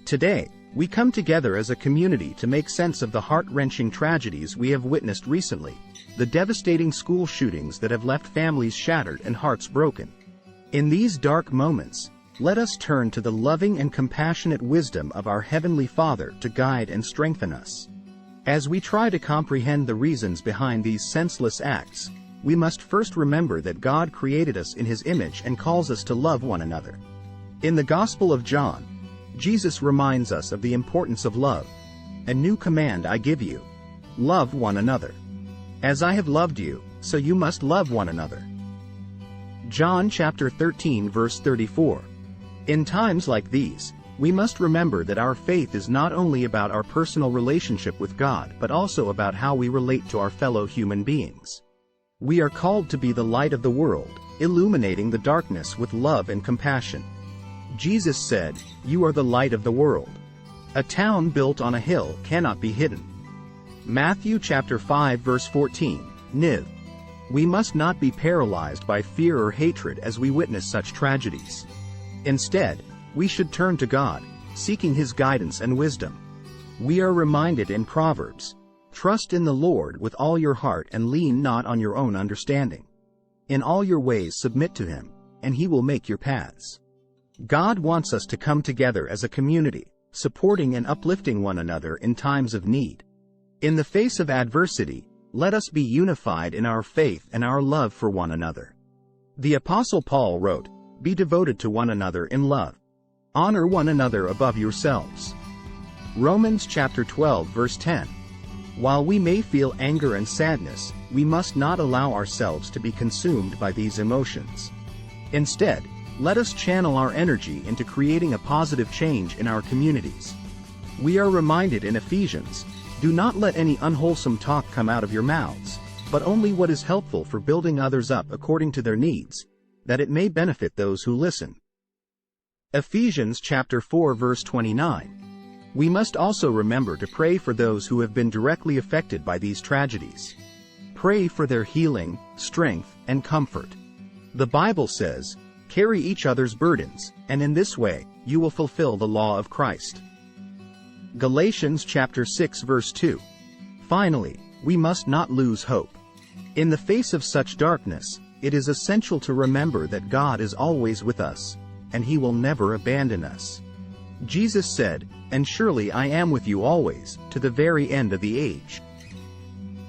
Today, we come together as a community to make sense of the heart-wrenching tragedies we have witnessed recently, the devastating school shootings that have left families shattered and hearts broken. In these dark moments, let us turn to the loving and compassionate wisdom of our Heavenly Father to guide and strengthen us. As we try to comprehend the reasons behind these senseless acts, we must first remember that God created us in His image and calls us to love one another. In the Gospel of John, Jesus reminds us of the importance of love. "A new command I give you: love one another. As I have loved you, so you must love one another." John chapter 13 verse 34. In times like these, we must remember that our faith is not only about our personal relationship with God but also about how we relate to our fellow human beings. We are called to be the light of the world, illuminating the darkness with love and compassion. Jesus said, "You are the light of the world. A town built on a hill cannot be hidden." Matthew chapter 5 verse 14, NIV. We must not be paralyzed by fear or hatred as we witness such tragedies. Instead, we should turn to God, seeking His guidance and wisdom. We are reminded in Proverbs, "Trust in the Lord with all your heart and lean not on your own understanding. In all your ways submit to Him, and He will make your paths." God wants us to come together as a community, supporting and uplifting one another in times of need. In the face of adversity, let us be unified in our faith and our love for one another. The Apostle Paul wrote, "Be devoted to one another in love. Honor one another above yourselves." Romans chapter 12 verse 10. While we may feel anger and sadness, we must not allow ourselves to be consumed by these emotions. Instead, let us channel our energy into creating a positive change in our communities. We are reminded in Ephesians, "Do not let any unwholesome talk come out of your mouths, but only what is helpful for building others up according to their needs, that it may benefit those who listen." Ephesians chapter 4 verse 29. We must also remember to pray for those who have been directly affected by these tragedies. Pray for their healing, strength, and comfort. The Bible says, "Carry each other's burdens, and in this way, you will fulfill the law of Christ." Galatians chapter 6 verse 2. Finally, we must not lose hope. In the face of such darkness, it is essential to remember that God is always with us, and He will never abandon us. Jesus said, "And surely I am with you always, to the very end of the age."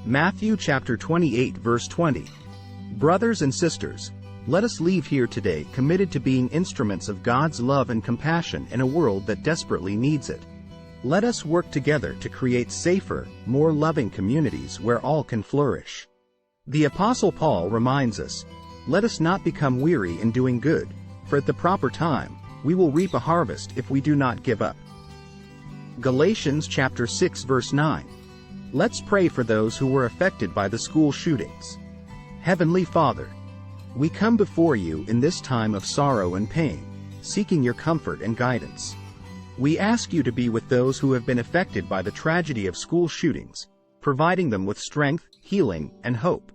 Matthew chapter 28 verse 20. Brothers and sisters, let us leave here today committed to being instruments of God's love and compassion in a world that desperately needs it. Let us work together to create safer, more loving communities where all can flourish. The Apostle Paul reminds us, "Let us not become weary in doing good, for at the proper time, we will reap a harvest if we do not give up." Galatians chapter 6 verse 9. Let's pray for those who were affected by the school shootings. Heavenly Father, we come before you in this time of sorrow and pain, seeking your comfort and guidance. We ask you to be with those who have been affected by the tragedy of school shootings, providing them with strength, healing, and hope.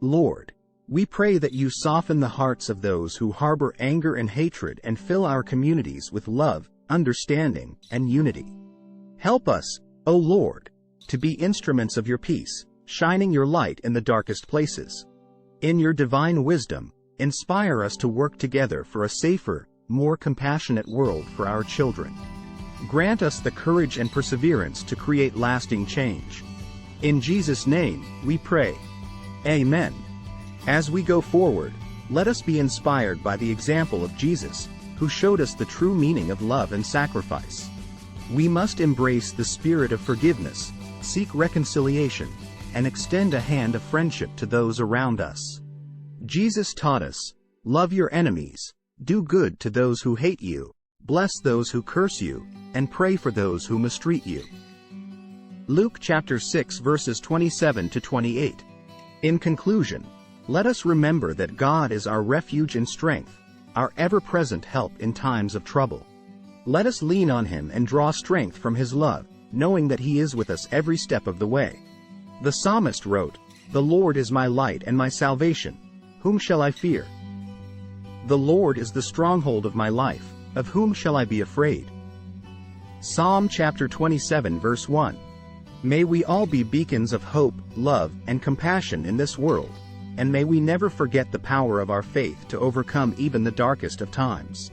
Lord, we pray that you soften the hearts of those who harbor anger and hatred and fill our communities with love, understanding, and unity. Help us, O Lord, to be instruments of your peace, shining your light in the darkest places. In your divine wisdom, inspire us to work together for a safer, more compassionate world for our children. Grant us the courage and perseverance to create lasting change. In Jesus' name, we pray. Amen. As we go forward, let us be inspired by the example of Jesus, who showed us the true meaning of love and sacrifice. We must embrace the spirit of forgiveness, seek reconciliation, and extend a hand of friendship to those around us. Jesus taught us, "Love your enemies, do good to those who hate you, bless those who curse you, and pray for those who mistreat you." Luke chapter 6 verses 27 to 28. In conclusion, let us remember that God is our refuge and strength, our ever-present help in times of trouble. Let us lean on Him and draw strength from His love, knowing that He is with us every step of the way. The psalmist wrote, "The Lord is my light and my salvation. Whom shall I fear? The Lord is the stronghold of my life. Of whom shall I be afraid?" Psalm chapter 27 verse 1. May we all be beacons of hope, love, and compassion in this world, and may we never forget the power of our faith to overcome even the darkest of times.